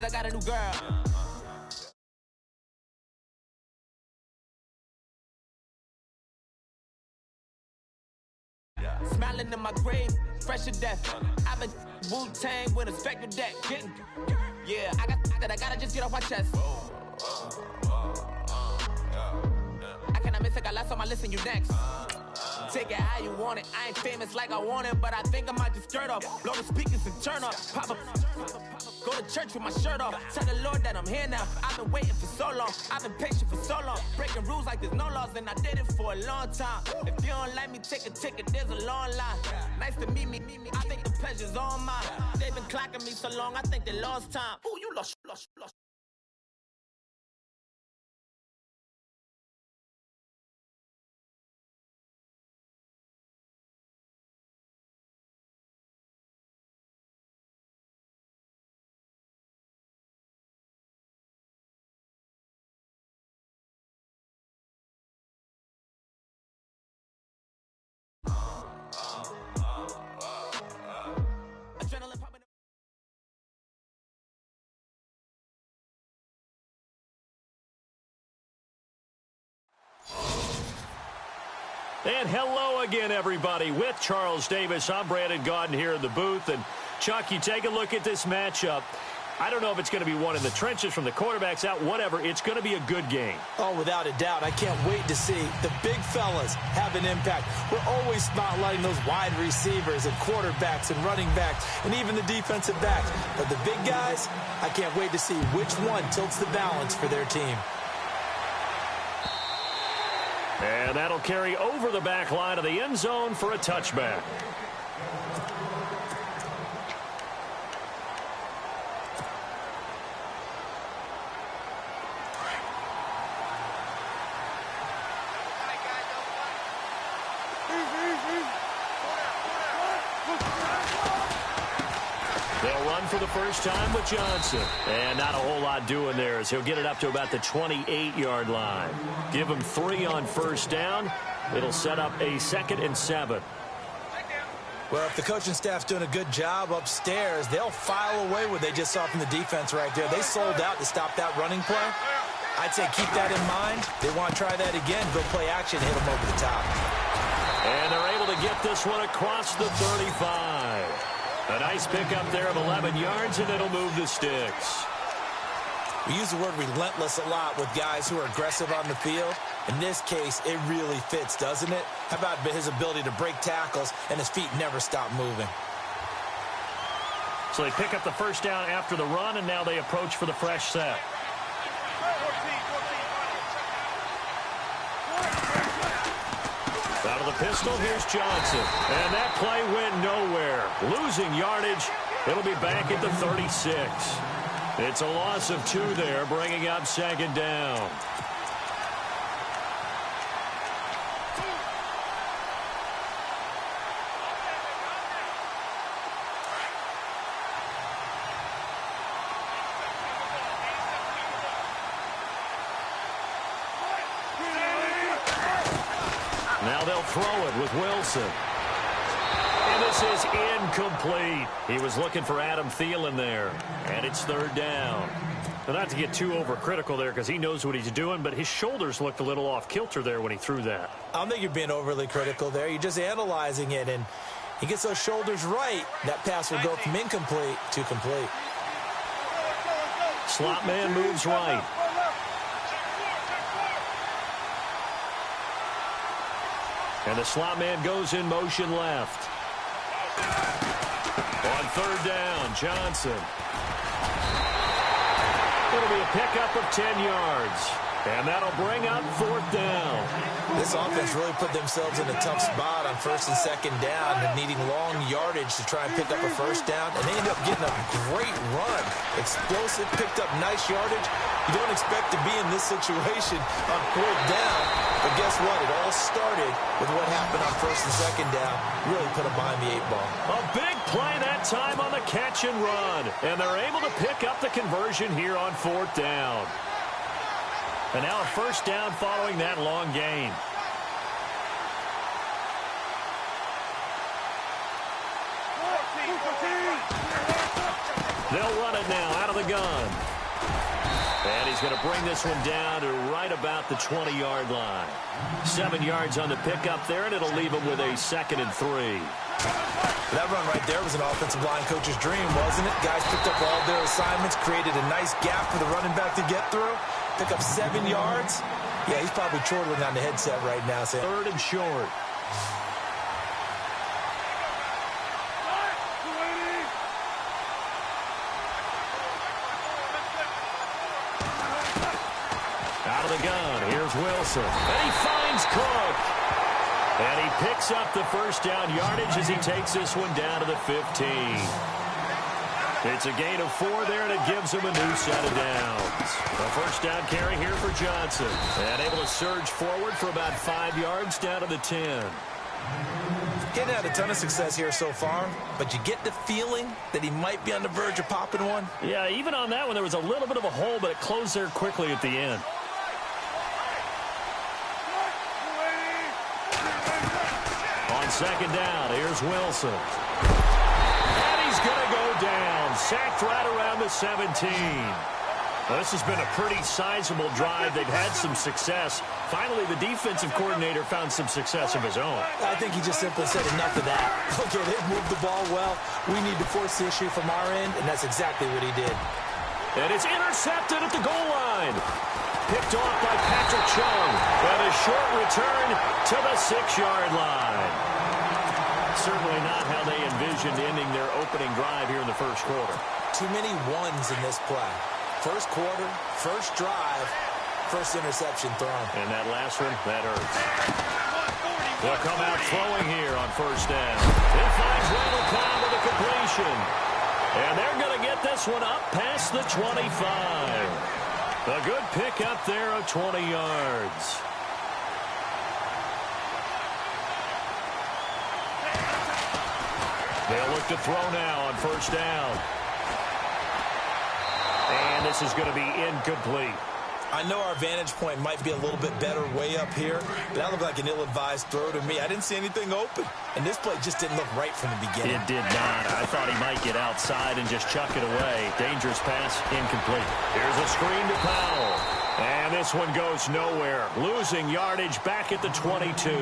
I got a new girl. Smiling in my grave, fresh to death. I've been Wu-Tang with a spectral deck. Yeah, I gotta just get off my chest. I cannot miss it, got last on my list and you next. Take it how you want it. I ain't famous like I want it, but I think I might just skirt off. Blow the speakers and turn up. Pop up. Go to church with my shirt off. Tell the Lord that I'm here now. I've been waiting for so long. I've been patient for so long. Breaking rules like there's no laws, and I did it for a long time. If you don't like me, take a ticket. There's a long line. Nice to meet me. I think the pleasure's all mine. They've been clocking me so long, I think they lost time. Ooh, you lost. Adrenaline popping. And hello again, everybody. With Charles Davis, I'm Brandon Gaudin here in the booth. And, Chuck, you take a look at this matchup. I don't know if it's going to be one in the trenches from the quarterbacks out, whatever. It's going to be a good game. Oh, without a doubt. I can't wait to see the big fellas have an impact. We're always spotlighting those wide receivers and quarterbacks and running backs and even the defensive backs. But the big guys, I can't wait to see which one tilts the balance for their team. And that'll carry over the back line of the end zone for a touchback. They'll run for the first time with Johnson. And not a whole lot doing there as he'll get it up to about the 28-yard line. Give him 3 on first down. It'll set up a 2nd and 7. Well, if the coaching staff's doing a good job upstairs, they'll file away what they just saw from the defense right there. They sold out to stop that running play. I'd say keep that in mind. They want to try that again. Go play action, hit them over the top. And they're able to get this one across the 35. A nice pickup there of 11 yards, and it'll move the sticks. We use the word relentless a lot with guys who are aggressive on the field. In this case, it really fits, doesn't it? How about his ability to break tackles and his feet never stop moving? So they pick up the first down after the run, and now they approach for the fresh set. Out of the pistol, here's Johnson. And that play went nowhere. Losing yardage. It'll be back at the 36. It's a loss of 2 there, bringing up 2nd down. Now they'll throw it with Wilson. And this is incomplete. He was looking for Adam Thielen there. And it's 3rd down. But not to get too overcritical there because he knows what he's doing, but his shoulders looked a little off kilter there when he threw that. I don't think you're being overly critical there. You're just analyzing it, and he gets those shoulders right. That pass will go from incomplete to complete. Slot man moves right. And the slot man goes in motion left. On 3rd down, Johnson. It'll be a pickup of 10 yards. And that'll bring up 4th down. This offense really put themselves in a tough spot on 1st and 2nd down and needing long yardage to try and pick up a first down. And they end up getting a great run. Explosive, picked up nice yardage. You don't expect to be in this situation on 4th down. But guess what? It all started with what happened on 1st and 2nd down. Really put them behind the 8 ball. A big play that time on the catch and run. And they're able to pick up the conversion here on 4th down. And now a first down following that long gain. They'll run it now out of the gun. And he's going to bring this one down to right about the 20-yard line. 7 yards on the pickup there, and it'll leave him with a 2nd and 3. That run right there was an offensive line coach's dream, wasn't it? Guys picked up all their assignments, created a nice gap for the running back to get through, pick up 7 yards. Yeah, he's probably chortling on the headset right now. Saying 3rd and short. Out of the gun, here's Wilson. And he finds Cook. And he picks up the first down yardage as he takes this one down to the 15. It's a gain of 4 there, and it gives him a new set of downs. A first down carry here for Johnson. And able to surge forward for about 5 yards down to the 10. Getting had a ton of success here so far, but you get the feeling that he might be on the verge of popping one. Yeah, even on that one, there was a little bit of a hole, but it closed there quickly at the end. On 2nd down, here's Wilson. And he's going to go down. Sacked right around the 17. Well, this has been a pretty sizable drive. They've had some success. Finally, the defensive coordinator found some success of his own. I think he just simply said enough of that. Okay, they've moved the ball well. We need to force the issue from our end, and that's exactly what he did. And it's intercepted at the goal line. Picked off by Patrick Chung. But a short return to the 6-yard line. Certainly not how they envisioned ending their opening drive here in the first quarter. Too many ones in this play. First quarter, first drive, first interception thrown. And that last one, that hurts. They'll come out throwing here on first down. He finds Randall Cobb with a completion. And they're going to get this one up past the 25. A good pick up there of 20 yards. They'll look to throw now on first down. And this is going to be incomplete. I know our vantage point might be a little bit better way up here, but that looked like an ill-advised throw to me. I didn't see anything open, and this play just didn't look right from the beginning. It did not. I thought he might get outside and just chuck it away. Dangerous pass, incomplete. Here's a screen to Powell. And this one goes nowhere. Losing yardage back at the 22.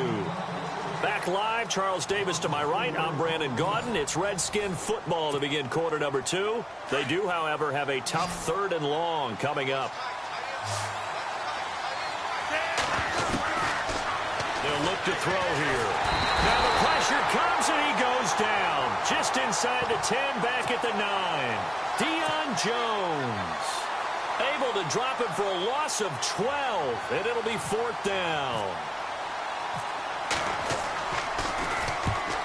Back live, Charles Davis to my right. I'm Brandon Gaudin. It's Redskin football to begin quarter number 2. They do, however, have a tough 3rd and long coming up. They'll look to throw here. Now the pressure comes and he goes down. Just inside the 10, back at the 9. Deion Jones able to drop it for a loss of 12, and it'll be 4th down.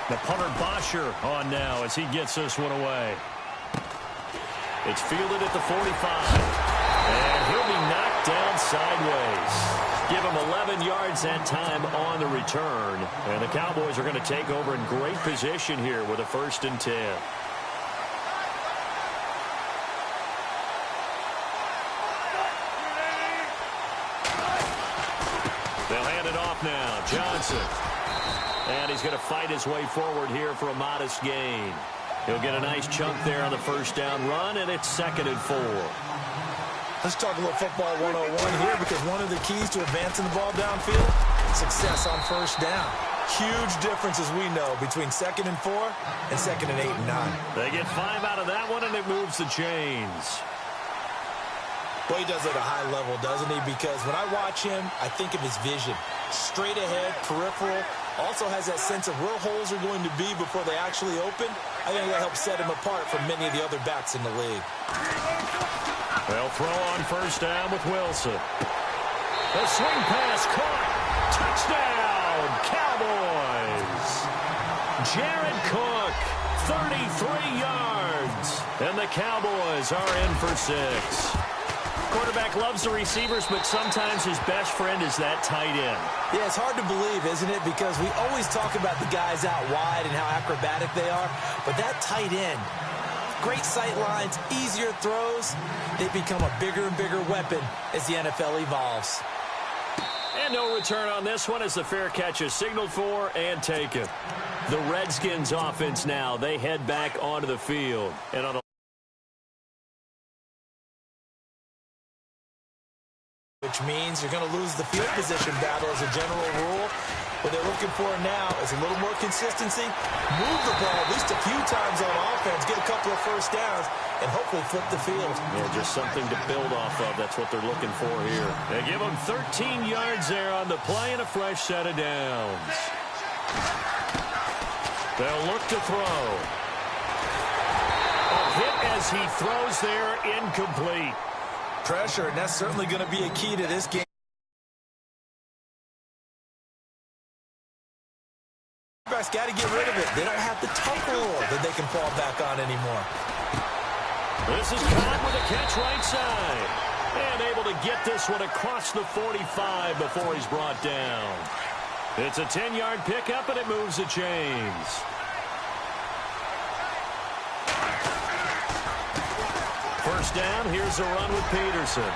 The punter Bosher on now as he gets this one away. It's fielded at the 45. And he'll be knocked down sideways. Give him 11 yards that time on the return. And the Cowboys are going to take over in great position here with a 1st and 10. They'll hand it off now. Johnson. And he's going to fight his way forward here for a modest gain. He'll get a nice chunk there on the first down run, and it's 2nd and 4. Let's talk a little football 101 here, because one of the keys to advancing the ball downfield, success on first down. Huge difference, as we know, between 2nd and 4 and 2nd and 8 and 9. They get 5 out of that one, and it moves the chains. Well, he does it at a high level, doesn't he? Because when I watch him, I think of his vision. Straight ahead, peripheral. Also has that sense of where holes are going to be before they actually open. I think that helps set him apart from many of the other backs in the league. They'll throw on first down with Wilson. The swing pass caught. Touchdown, Cowboys. Jared Cook, 33 yards. And the Cowboys are in for 6. Quarterback loves the receivers, but sometimes his best friend is that tight end. Yeah, it's hard to believe, isn't it? Because we always talk about the guys out wide and how acrobatic they are. But that tight end, great sight lines, easier throws, they become a bigger and bigger weapon as the NFL evolves. And no return on this one as the fair catch is signaled for and taken. The Redskins offense now, they head back onto the field. And on a which means you're going to lose the field position battle as a general rule. What they're looking for now is a little more consistency, move the ball at least a few times on offense, get a couple of first downs, and hopefully flip the field. Yeah, just something to build off of. That's what they're looking for here. They give them 13 yards there on the play and a fresh set of downs. They'll look to throw. A hit as he throws there, incomplete. Pressure, and that's certainly going to be a key to this game. Got to get rid of it. They don't have the tough rule that they can fall back on anymore. This is Cobb with a catch right side. And able to get this one across the 45 before he's brought down. It's a 10-yard pickup, and it moves the chains. First down, here's a run with Peterson.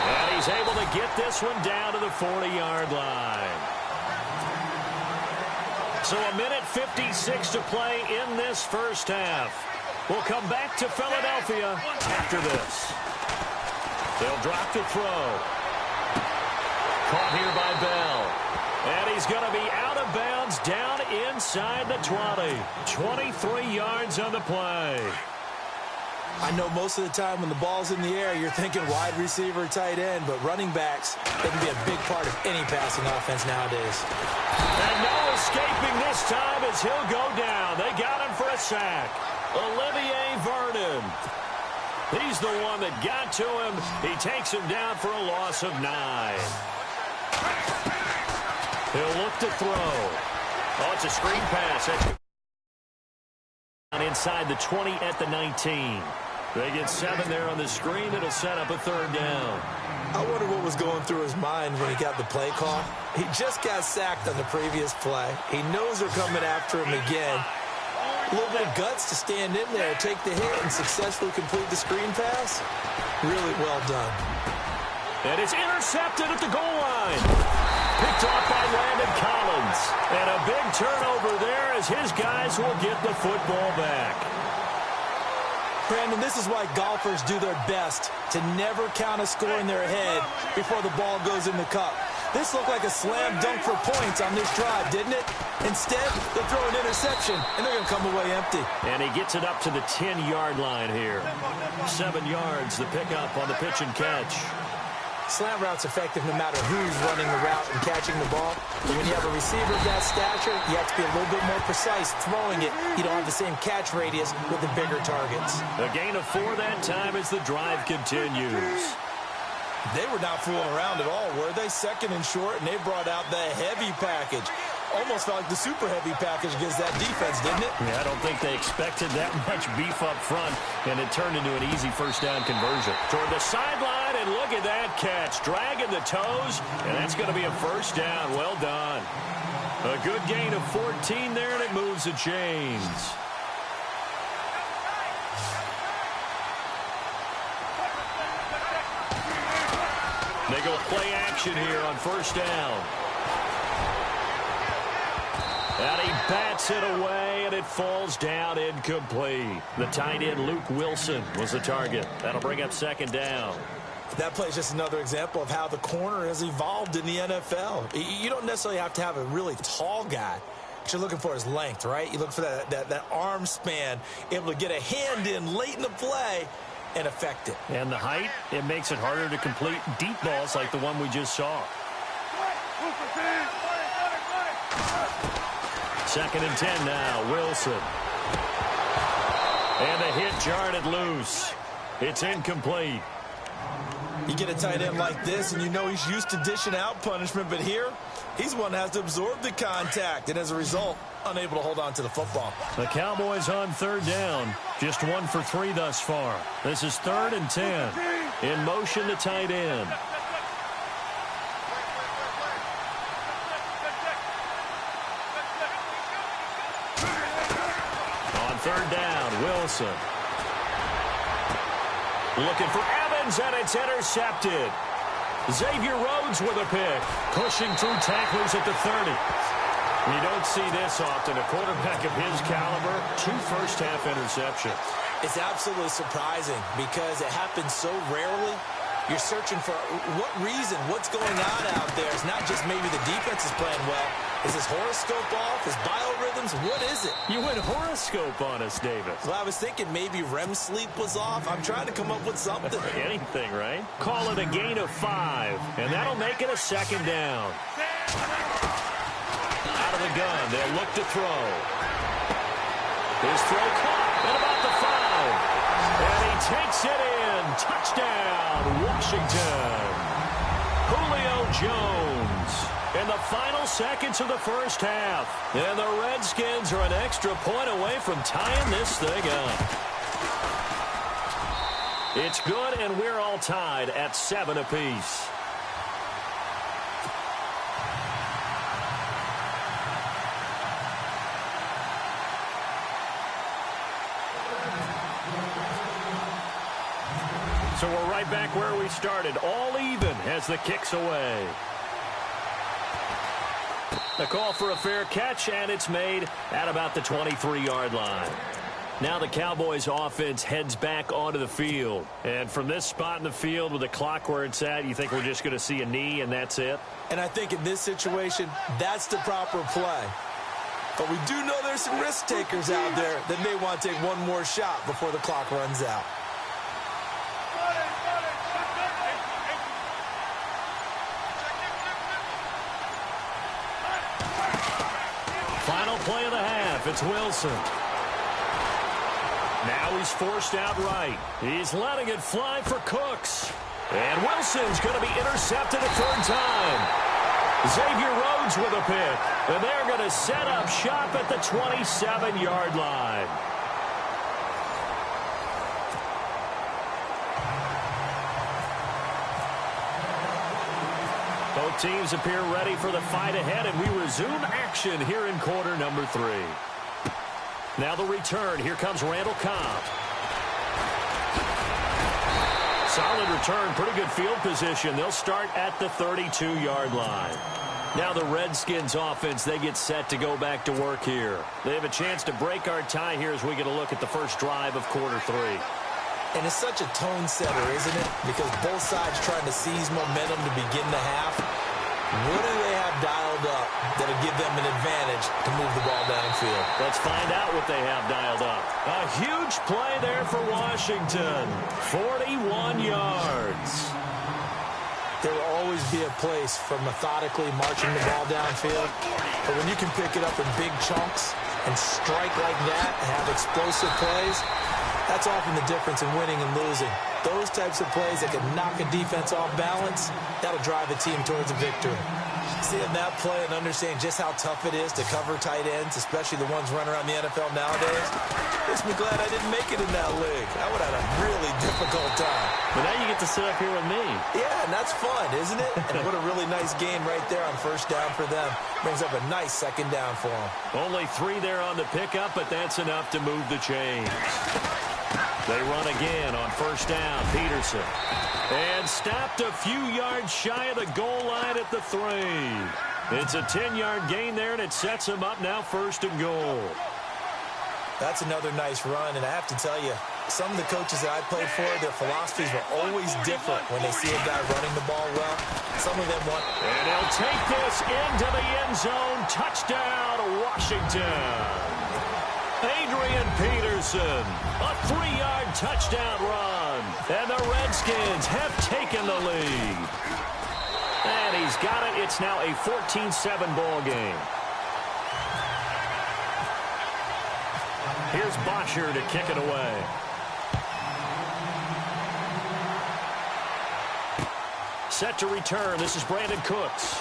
And he's able to get this one down to the 40-yard line. So a minute 56 to play in this first half. We'll come back to Philadelphia after this. They'll drop the throw. Caught here by Bell. And he's going to be out of bounds down inside the 20. 23 yards on the play. I know most of the time when the ball's in the air, you're thinking wide receiver, tight end, but running backs, they can be a big part of any passing offense nowadays. And no escaping this time as he'll go down. They got him for a sack. Olivier Vernon. He's the one that got to him. He takes him down for a loss of 9. He'll look to throw. Oh, it's a screen pass. Inside the 20 at the 19. They get 7 there on the screen. It'll set up a third down. I wonder what was going through his mind when he got the play call. He just got sacked on the previous play. He knows they're coming after him again. A little bit of guts to stand in there, take the hit, and successfully complete the screen pass. Really well done. And it's intercepted at the goal line. Picked off by Landon Collins. And a big turnover there as his guys will get the football back. Brandon, this is why golfers do their best to never count a score in their head before the ball goes in the cup. This looked like a slam dunk for points on this drive, didn't it? Instead, they'll throw an interception, and they're going to come away empty. And he gets it up to the 10-yard line here. 7 yards, the pickup on the pitch and catch. Slant route's effective no matter who's running the route and catching the ball. But when you have a receiver of that stature, you have to be a little bit more precise throwing it. You don't have the same catch radius with the bigger targets. A gain of 4 that time as the drive continues. They were not fooling around at all, were they? Second and short, and they brought out the heavy package. Almost felt like the super heavy package against that defense, didn't it? Yeah, I don't think they expected that much beef up front, and it turned into an easy first down conversion. Toward the sideline, and look at that catch. Dragging the toes, and that's going to be a first down. Well done. A good gain of 14 there, and it moves the chains. They go play action here on first down. And he bats it away, and it falls down incomplete. The tight end, Luke Wilson, was the target. That'll bring up second down. That play is just another example of how the corner has evolved in the NFL. You don't necessarily have to have a really tall guy. What you're looking for is length, right? You look for that arm span, able to get a hand in late in the play and affect it. And the height, it makes it harder to complete deep balls like the one we just saw. Second and 10 now, Wilson. And the hit jarred it loose. It's incomplete. You get a tight end like this, and you know he's used to dishing out punishment, but here, he's one that has to absorb the contact, and as a result, unable to hold on to the football. The Cowboys on third down. Just 1 for 3 thus far. This is 3rd and 10. In motion, the tight end. Third down, Wilson. Looking for Evans, and it's intercepted. Xavier Rhodes with a pick. Pushing through tacklers at the 30. You don't see this often. A quarterback of his caliber, 2 first-half interceptions. It's absolutely surprising because it happens so rarely. You're searching for what reason, what's going on out there. It's not just maybe the defense is playing well. Is his horoscope off? His biorhythms? What is it? You went horoscope on us, Davis. Well, I was thinking maybe REM sleep was off. I'm trying to come up with something. Anything, right? Call it a gain of 5, and that'll make it a second down. Out of the gun, they'll look to throw. His throw caught at about the 5. And he takes it in. Touchdown, Washington. Julio Jones in the final seconds of the first half. And the Redskins are an extra point away from tying this thing up. It's good, and we're all tied at 7 apiece. So we're right back where we started, all even as the kick's away. The call for a fair catch, and it's made at about the 23-yard line. Now the Cowboys offense heads back onto the field. And from this spot in the field with the clock where it's at, you think we're just going to see a knee and that's it? And I think in this situation, that's the proper play. But we do know there's some risk takers out there that may want to take one more shot before the clock runs out. Final play of the half, it's Wilson. Now he's forced out right. He's letting it fly for Cooks. And Wilson's going to be intercepted a third time. Xavier Rhodes with a pick. And they're going to set up shop at the 27-yard line. Both teams appear ready for the fight ahead, and we resume action here in quarter number 3. Now the return. Here comes Randall Cobb. Solid return. Pretty good field position. They'll start at the 32-yard line. Now the Redskins offense, they get set to go back to work here. They have a chance to break our tie here as we get a look at the first drive of quarter 3. And it's such a tone setter, isn't it? Because both sides trying to seize momentum to begin the half. What do they have dialed up that'll give them an advantage to move the ball downfield? Let's find out what they have dialed up. A huge play there for Washington. 41 yards. There will always be a place for methodically marching the ball downfield. But when you can pick it up in big chunks and strike like that and have explosive plays, that's often the difference in winning and losing. Those types of plays that can knock a defense off balance, that'll drive a team towards a victory. Seeing that play and understanding just how tough it is to cover tight ends, especially the ones running around the NFL nowadays, makes me glad I didn't make it in that league. I would have had a really difficult time. But now you get to sit up here with me. Yeah, and that's fun, isn't it? And what a really nice game right there on first down for them. Brings up a nice second down for them. Only 3 there on the pickup, but that's enough to move the chains. They run again on first down. Peterson. And stopped a few yards shy of the goal line at the 3. It's a 10-yard gain there, and it sets them up now first and goal. That's another nice run, and I have to tell you, some of the coaches that I played for, their philosophies were always different when they see a guy running the ball well. Some of them want... And they'll take this into the end zone. Touchdown, Washington. Adrian Peterson, a 3-yard touchdown run. And the Redskins have taken the lead. And he's got it. It's now a 14-7 ball game. Here's Bosher to kick it away. Set to return. This is Brandon Cooks.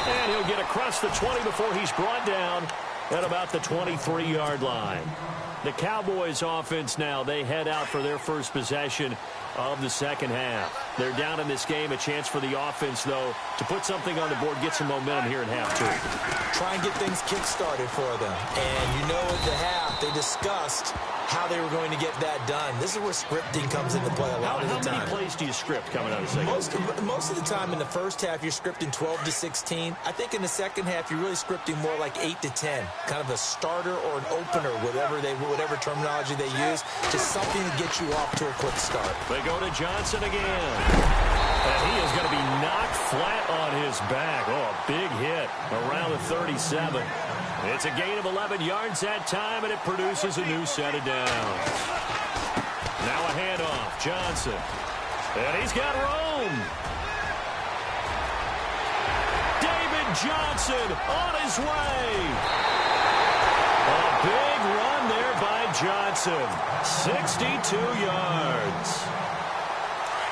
And he'll get across the 20 before he's brought down at about the 23-yard line. The Cowboys offense now, they head out for their first possession of the second half. They're down in this game. A chance for the offense, though, to put something on the board, get some momentum here in half 2. Try and get things kick-started for them. And you know at the half, they discussed how they were going to get that done. This is where scripting comes into play a lot of the time. How many plays do you script coming out of the second? Most of the time in the first half, you're scripting 12 to 16. I think in the second half, you're really scripting more like 8 to 10. Kind of a starter or an opener, whatever terminology they use. Just something to get you off to a quick start. They go to Johnson again. And he is going to be knocked flat on his back. Oh, a big hit around the 37. It's a gain of 11 yards that time, and it produces a new set of downs. Now a handoff. Johnson. And he's got room. David Johnson on his way. A big run there by Johnson. 62 yards.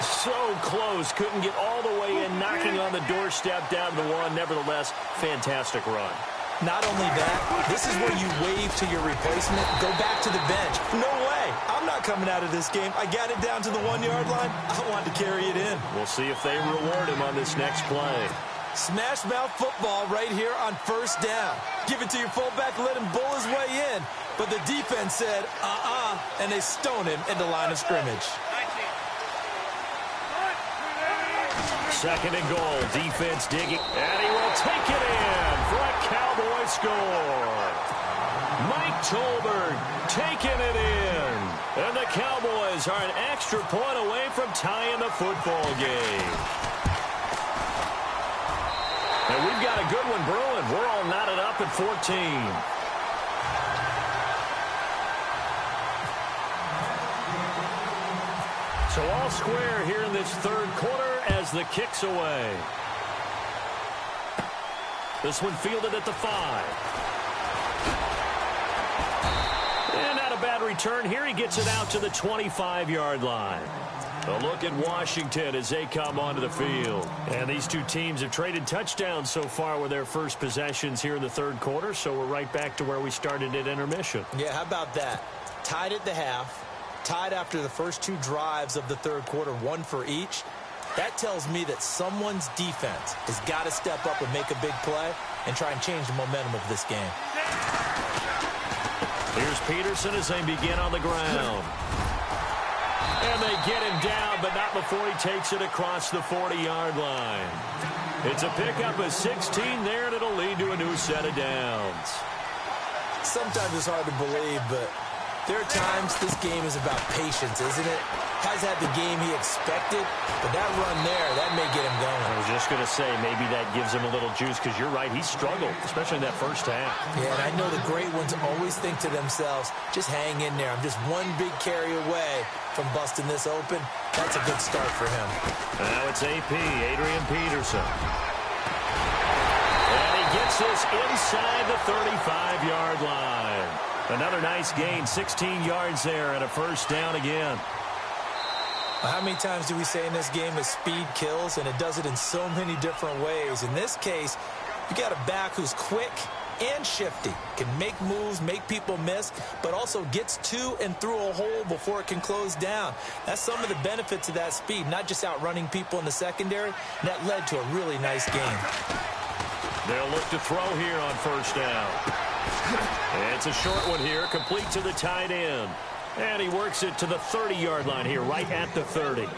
So close. Couldn't get all the way in, knocking on the doorstep down to the one. Nevertheless, fantastic run. Not only that, this is where you wave to your replacement, go back to the bench. No way. I'm not coming out of this game. I got it down to the 1-yard line. I wanted to carry it in. We'll see if they reward him on this next play. Smash mouth football right here on first down. Give it to your fullback, let him bull his way in. But the defense said, and they stone him in the line of scrimmage. Second and goal. Defense digging. And he will take it in for a Cowboy score. Mike Tolbert taking it in. And the Cowboys are an extra point away from tying the football game. And we've got a good one brewing. We're all knotted up at 14. So all square here in this third quarter as the kick's away. This one fielded at the 5. And not a bad return here. He gets it out to the 25-yard line. A look at Washington as they come onto the field. And these two teams have traded touchdowns so far with their first possessions here in the third quarter, so we're right back to where we started at intermission. Yeah, how about that? Tied at the half. Tied after the first 2 drives of the third quarter, 1 for each. That tells me that someone's defense has got to step up and make a big play and try and change the momentum of this game. Here's Peterson as they begin on the ground. And they get him down, but not before he takes it across the 40-yard line. It's a pickup of 16 there, and it'll lead to a new set of downs. Sometimes it's hard to believe, but there are times this game is about patience, isn't it? Has had the game he expected, but that run there, that may get him going. I was just going to say, maybe that gives him a little juice, because you're right, he struggled, especially in that first half. Yeah, and I know the great ones always think to themselves, just hang in there. I'm just one big carry away from busting this open. That's a good start for him. Now it's AP, Adrian Peterson. And he gets this inside the 35-yard line. Another nice gain, 16 yards there, and a first down again. How many times do we say in this game that speed kills, and it does it in so many different ways? In this case, you got a back who's quick and shifty, can make moves, make people miss, but also gets to and through a hole before it can close down. That's some of the benefits of that speed, not just outrunning people in the secondary. And that led to a really nice game. They'll look to throw here on first down. It's a short one here, complete to the tight end. And he works it to the 30-yard line here, right at the 30.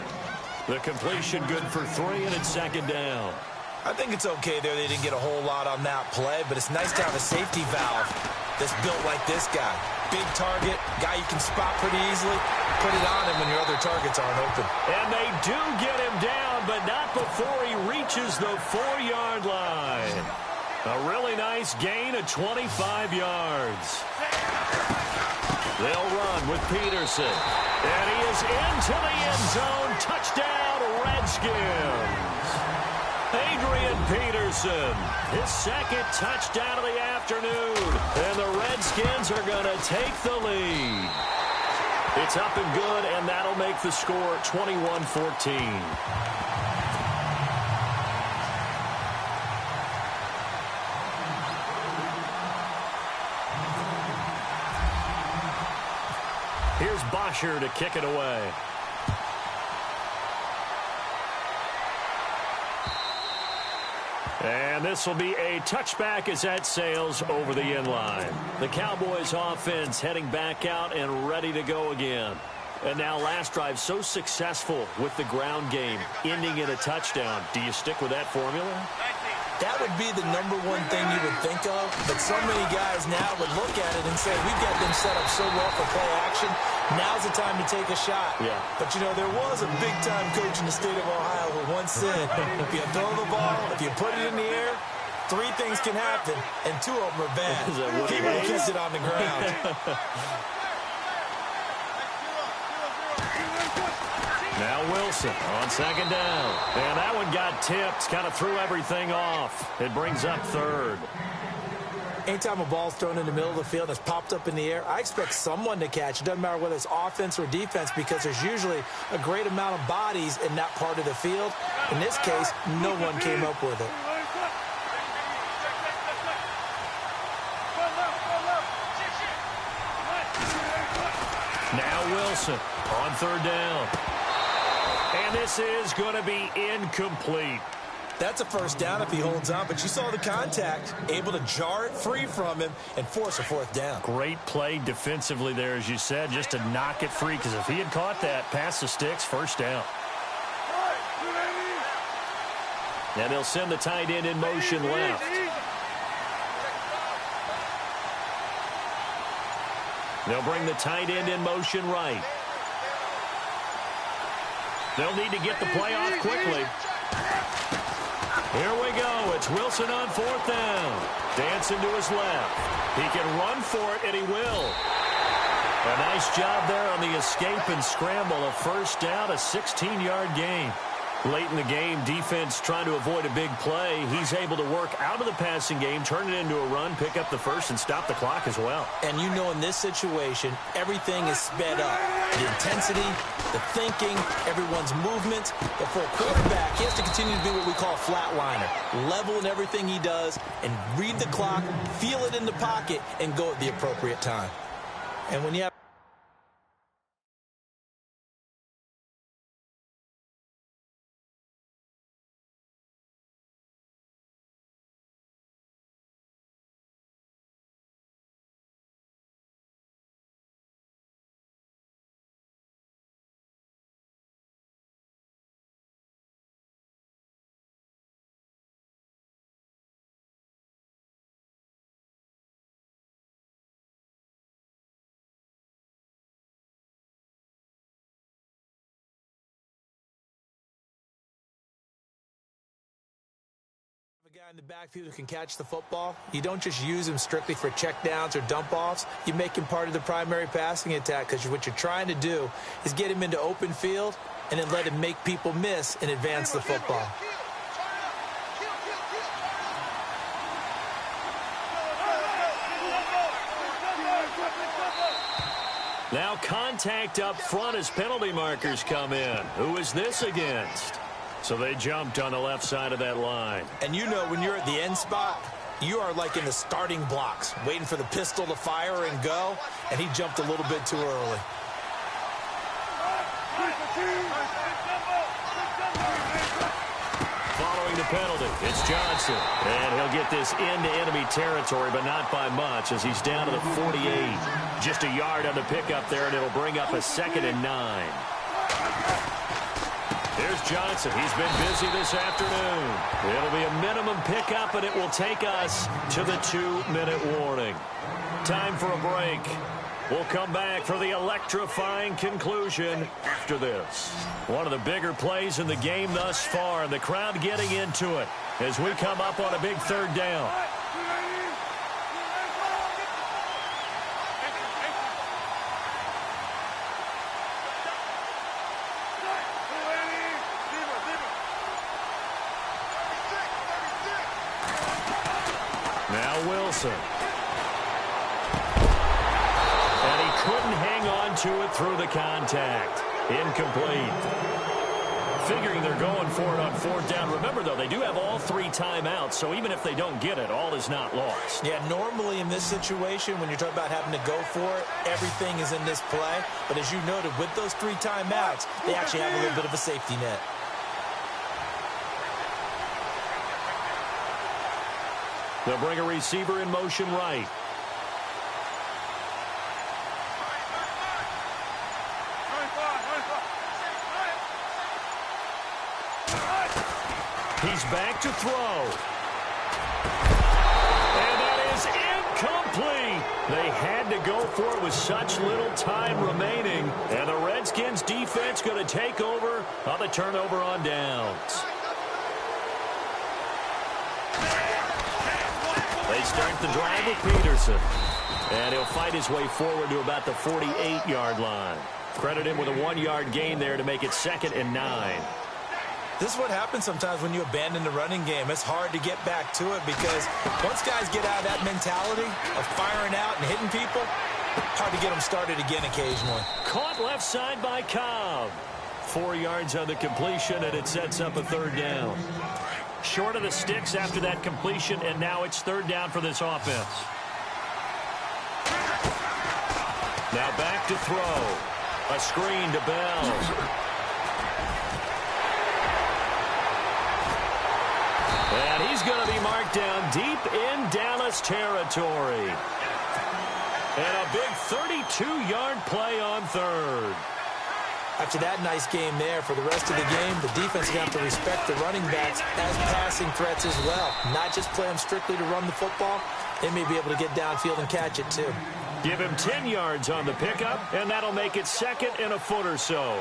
The completion good for 3, and it's second down. I think it's okay there. They didn't get a whole lot on that play, but it's nice to have a safety valve that's built like this guy. Big target, guy you can spot pretty easily. Put it on him when your other targets aren't open. And they do get him down, but not before he reaches the 4-yard line. A really nice gain of 25 yards. They'll run with Peterson. And he is into the end zone. Touchdown, Redskins. Adrian Peterson, his second touchdown of the afternoon. And the Redskins are going to take the lead. It's up and good, and that'll make the score 21-14. Here's Bosher to kick it away. And this will be a touchback as that sails over the end line. The Cowboys offense heading back out and ready to go again. And now last drive so successful with the ground game, ending in a touchdown. Do you stick with that formula? That would be the number one thing you would think of, but so many guys now would look at it and say, we've got them set up so well for play action, now's the time to take a shot. Yeah. But, you know, there was a big-time coach in the state of Ohio who once said, if you throw the ball, if you put it in the air, 3 things can happen, and 2 of them are bad. He would have kissed it on the ground. Now Wilson on second down. And that one got tipped, kind of threw everything off. It brings up third. Anytime a ball's thrown in the middle of the field that's popped up in the air, I expect someone to catch. It doesn't matter whether it's offense or defense because there's usually a great amount of bodies in that part of the field. In this case, no one came up with it. Now Wilson on third down. And this is going to be incomplete. That's a first down if he holds on, but you saw the contact, able to jar it free from him and force a 4th down. Great play defensively there, as you said, just to knock it free, because if he had caught that, past the sticks, first down. And they'll send the tight end in motion left. They'll bring the tight end in motion right. They'll need to get the play off quickly. Here we go. It's Wilson on 4th down. Dancing to his left. He can run for it, and he will. A nice job there on the escape and scramble. A first down, a 16-yard gain. Late in the game, defense trying to avoid a big play. He's able to work out of the passing game, turn it into a run, pick up the first, and stop the clock as well. And you know in this situation, everything is sped up. The intensity, the thinking, everyone's movement. But for a quarterback, he has to continue to be what we call a flatliner. Level in everything he does and read the clock, feel it in the pocket, and go at the appropriate time. And when you have a guy in the backfield who can catch the football, you don't just use him strictly for checkdowns or dump-offs. You make him part of the primary passing attack because what you're trying to do is get him into open field and then let him make people miss and advance the football. Now contact up front as penalty markers come in. Who is this against? So they jumped on the left side of that line. And you know when you're at the end spot, you are like in the starting blocks, waiting for the pistol to fire and go, and he jumped a little bit too early. Following the penalty, it's Johnson. And he'll get this into enemy territory, but not by much as he's down to the 48. Just a yard on the pickup there, and it'll bring up a 2nd and 9. Here's Johnson. He's been busy this afternoon. It'll be a minimum pickup, and it will take us to the 2-minute warning. Time for a break. We'll come back for the electrifying conclusion after this. One of the bigger plays in the game thus far, and the crowd getting into it as we come up on a big 3rd down. Now Wilson. And he couldn't hang on to it through the contact. Incomplete. Figuring they're going for it on 4th down. Remember, though, they do have all 3 timeouts, so even if they don't get it, all is not lost. Yeah, normally in this situation, when you're talking about having to go for it, everything is in this play. But as you noted, with those 3 timeouts, they actually have a little bit of a safety net. They'll bring a receiver in motion right. He's back to throw. And that is incomplete. They had to go for it with such little time remaining. And the Redskins defense going to take over on the turnover on downs. They start the drive with Peterson. And he'll fight his way forward to about the 48-yard line. Credit him with a 1-yard gain there to make it 2nd and 9. This is what happens sometimes when you abandon the running game. It's hard to get back to it because once guys get out of that mentality of firing out and hitting people, hard to get them started again occasionally. Caught left side by Cobb. 4 yards on the completion, and it sets up a 3rd down. Short of the sticks after that completion, and now it's 3rd down for this offense. Now back to throw. A screen to Bell. And he's going to be marked down deep in Dallas territory. And a big 32-yard play on 3rd. After that nice game there, for the rest of the game, the defense is going to have to respect the running backs as passing threats as well. Not just play them strictly to run the football. They may be able to get downfield and catch it too. Give him 10 yards on the pickup, and that'll make it 2nd and a foot or so.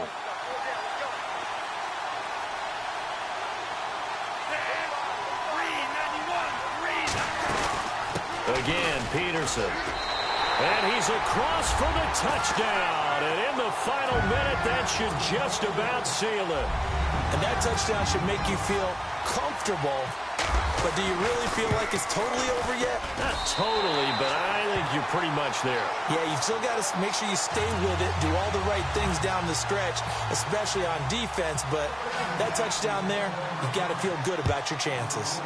Again, Peterson. And he's across for the touchdown. And in the final minute, that should just about seal it. And that touchdown should make you feel comfortable. But do you really feel like it's totally over yet? Not totally, but I think you're pretty much there. Yeah, you've still got to make sure you stay with it, do all the right things down the stretch, especially on defense. But that touchdown there, you've got to feel good about your chances.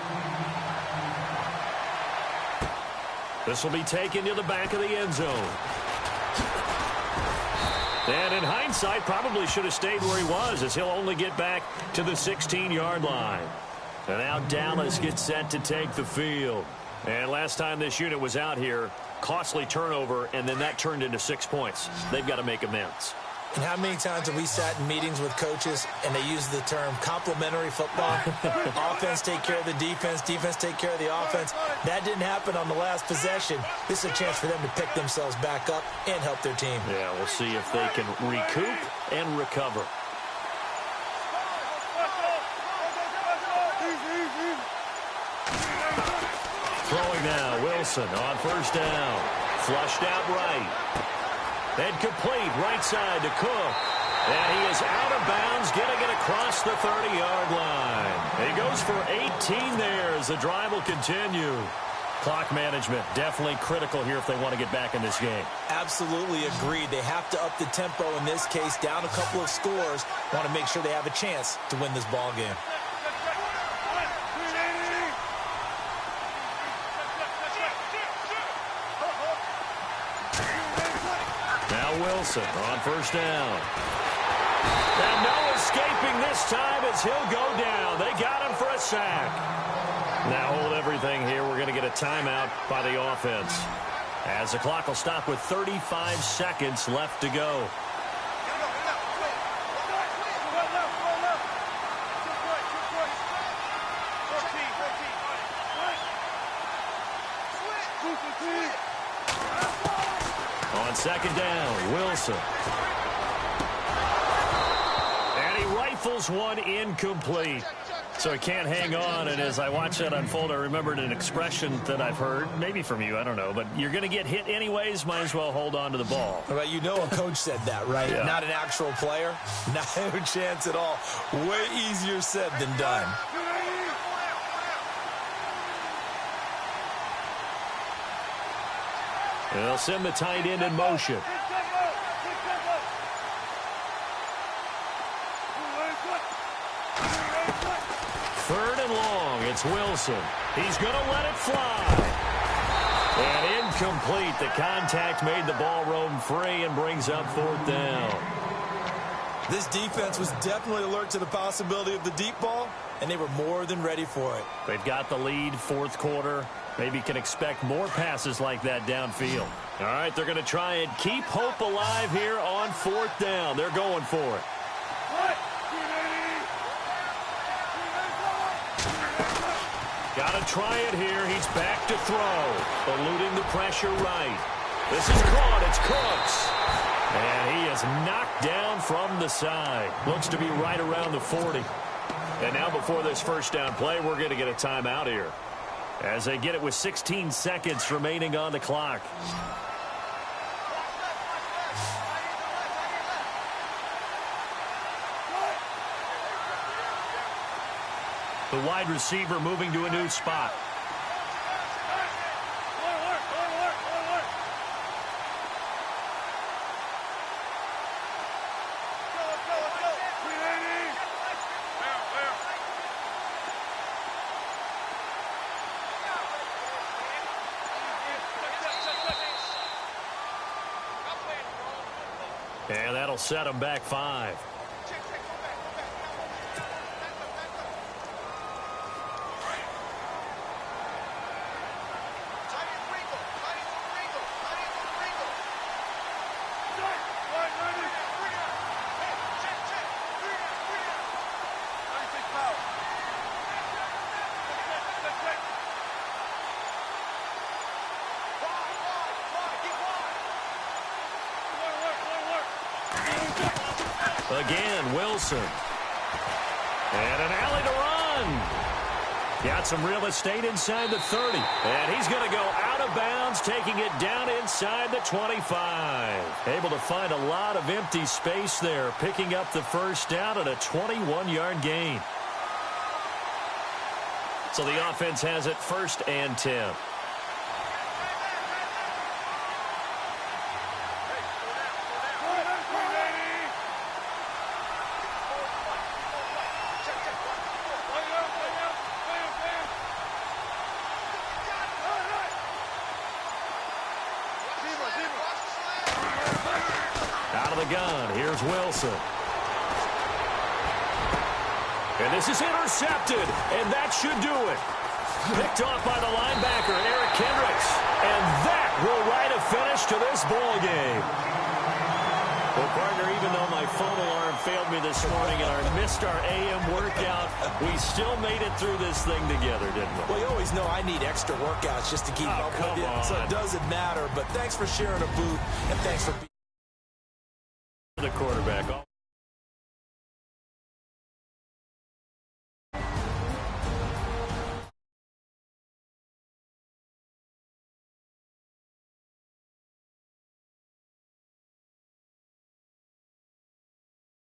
This will be taken to the back of the end zone. And in hindsight, probably should have stayed where he was, as he'll only get back to the 16-yard line. And now Dallas gets set to take the field. And last time this unit was out here, costly turnover, and then that turned into 6 points. They've got to make amends. And how many times have we sat in meetings with coaches and they use the term complementary football? Offense take care of the defense, defense take care of the offense. That didn't happen on the last possession. This is a chance for them to pick themselves back up and help their team. Yeah, we'll see if they can recoup and recover. Throwing now, Wilson on 1st down. Flushed out right. And complete right side to Cook. And he is out of bounds, getting it across the 30-yard line. He goes for 18 there as the drive will continue. Clock management definitely critical here if they want to get back in this game. Absolutely agreed. They have to up the tempo in this case, down a couple of scores. Want to make sure they have a chance to win this ball game. Wilson on 1st down. And no escaping this time as he'll go down. They got him for a sack. Now hold everything here. We're going to get a timeout by the offense, as the clock will stop with 35 seconds left to go. On 2nd down, Wilson. And he rifles one incomplete. So he can't hang on, and as I watch that unfold, I remembered an expression that I've heard, maybe from you, I don't know, but you're going to get hit anyways, might as well hold on to the ball. Well, you know a coach said that, right? Yeah. Not an actual player. No chance at all. Way easier said than done. They'll send the tight end in motion. Third and long, it's Wilson. He's going to let it fly. And incomplete. The contact made the ball roam free and brings up 4th down. This defense was definitely alert to the possibility of the deep ball, and they were more than ready for it. They've got the lead, 4th quarter. Maybe can expect more passes like that downfield. All right, they're going to try and keep hope alive here on 4th down. They're going for it. Got to try it here. He's back to throw. Eluding the pressure right. This is caught. It's Cooks. And he is knocked down from the side. Looks to be right around the 40. And now before this first down play, we're going to get a timeout here, as they get it with 16 seconds remaining on the clock. The wide receiver moving to a new spot. And that'll set him back 5. Again, Wilson. And an alley to run. Got some real estate inside the 30. And he's going to go out of bounds, taking it down inside the 25. Able to find a lot of empty space there, picking up the first down at a 21-yard gain. So the offense has it 1st and 10. Gun. Here's Wilson. And this is intercepted, and that should do it. Picked off by the linebacker, Eric Kendricks. And that will write a finish to this ball game. Well, partner, even though my phone alarm failed me this morning and I missed our AM workout, we still made it through this thing together, didn't we? Well, you always know I need extra workouts just to keep up with it, so it doesn't matter. But thanks for sharing a boot, and thanks for being